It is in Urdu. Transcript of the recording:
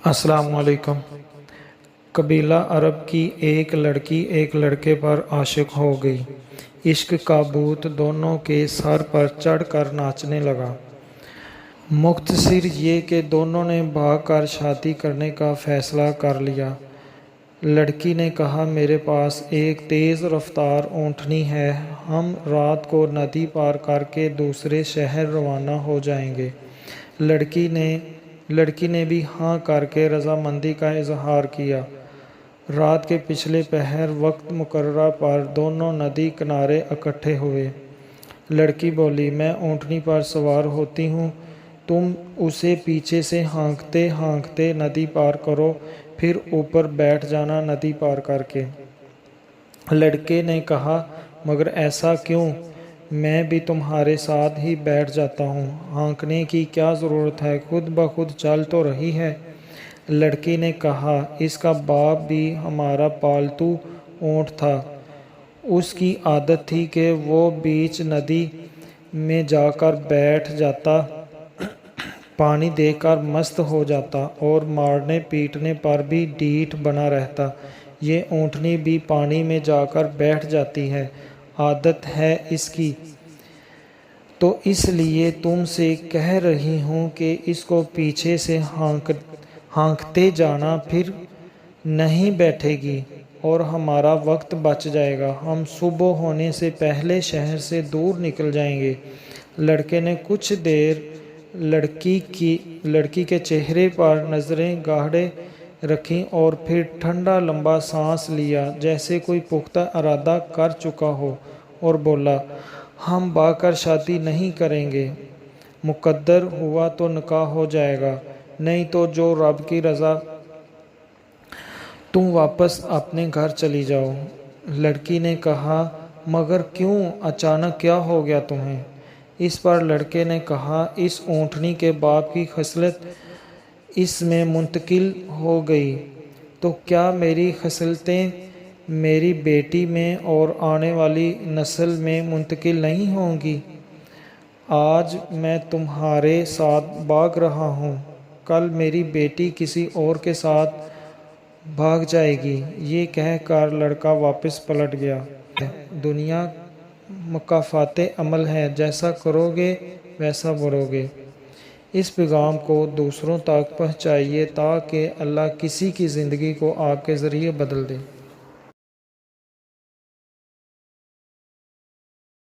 السلام علیکم۔ قبیلہ عرب کی ایک لڑکی ایک لڑکے پر عاشق ہو گئی۔ عشق کا بھوت دونوں کے سر پر چڑھ کر ناچنے لگا۔ مختصر یہ کہ دونوں نے بھاگ کر شادی کرنے کا فیصلہ کر لیا۔ لڑکی نے کہا، میرے پاس ایک تیز رفتار اونٹنی ہے، ہم رات کو ندی پار کر کے دوسرے شہر روانہ ہو جائیں گے۔ لڑکی نے بھی ہاں کر کے رضامندی کا اظہار کیا۔ رات کے پچھلے پہر وقت مقررہ پر دونوں ندی کنارے اکٹھے ہوئے۔ لڑکی بولی، میں اونٹنی پر سوار ہوتی ہوں، تم اسے پیچھے سے ہانکتے ہانکتے ندی پار کرو، پھر اوپر بیٹھ جانا ندی پار کر کے۔ لڑکے نے کہا، مگر ایسا کیوں؟ میں بھی تمہارے ساتھ ہی بیٹھ جاتا ہوں، ہانکنے کی کیا ضرورت ہے، خود بخود چل تو رہی ہے۔ لڑکی نے کہا، اس کا باپ بھی ہمارا پالتو اونٹ تھا، اس کی عادت تھی کہ وہ بیچ ندی میں جا کر بیٹھ جاتا، پانی دیکھ کر مست ہو جاتا اور مارنے پیٹنے پر بھی ڈھیٹ بنا رہتا۔ یہ اونٹنی بھی پانی میں جا کر بیٹھ جاتی ہے، عادت ہے اس کی، تو اس لیے تم سے کہہ رہی ہوں کہ اس کو پیچھے سے ہانکتے جانا، پھر نہیں بیٹھے گی اور ہمارا وقت بچ جائے گا، ہم صبح ہونے سے پہلے شہر سے دور نکل جائیں گے۔ لڑکے نے کچھ دیر لڑکی کے چہرے پر نظریں گاڑے رکھیں اور پھر ٹھنڈا لمبا سانس لیا، جیسے کوئی پختہ ارادہ کر چکا ہو، اور بولا، ہم بھاگ کر شادی نہیں کریں گے، مقدر ہوا تو نکاح ہو جائے گا، نہیں تو جو رب کی رضا، تم واپس اپنے گھر چلی جاؤ۔ لڑکی نے کہا، مگر کیوں، اچانک کیا ہو گیا تمہیں؟ اس پر لڑکے نے کہا، اس اونٹنی کے باپ کی خصلت اس میں منتقل ہو گئی، تو کیا میری خصلتیں میری بیٹی میں اور آنے والی نسل میں منتقل نہیں ہوں گی؟ آج میں تمہارے ساتھ بھاگ رہا ہوں، کل میری بیٹی کسی اور کے ساتھ بھاگ جائے گی۔ یہ کہہ کر لڑکا واپس پلٹ گیا۔ دنیا مکافات عمل ہے، جیسا کرو گے ویسا بھرو گے۔ اس پیغام کو دوسروں تک پہنچائیے تاکہ اللہ کسی کی زندگی کو آپ کے ذریعے بدل دے۔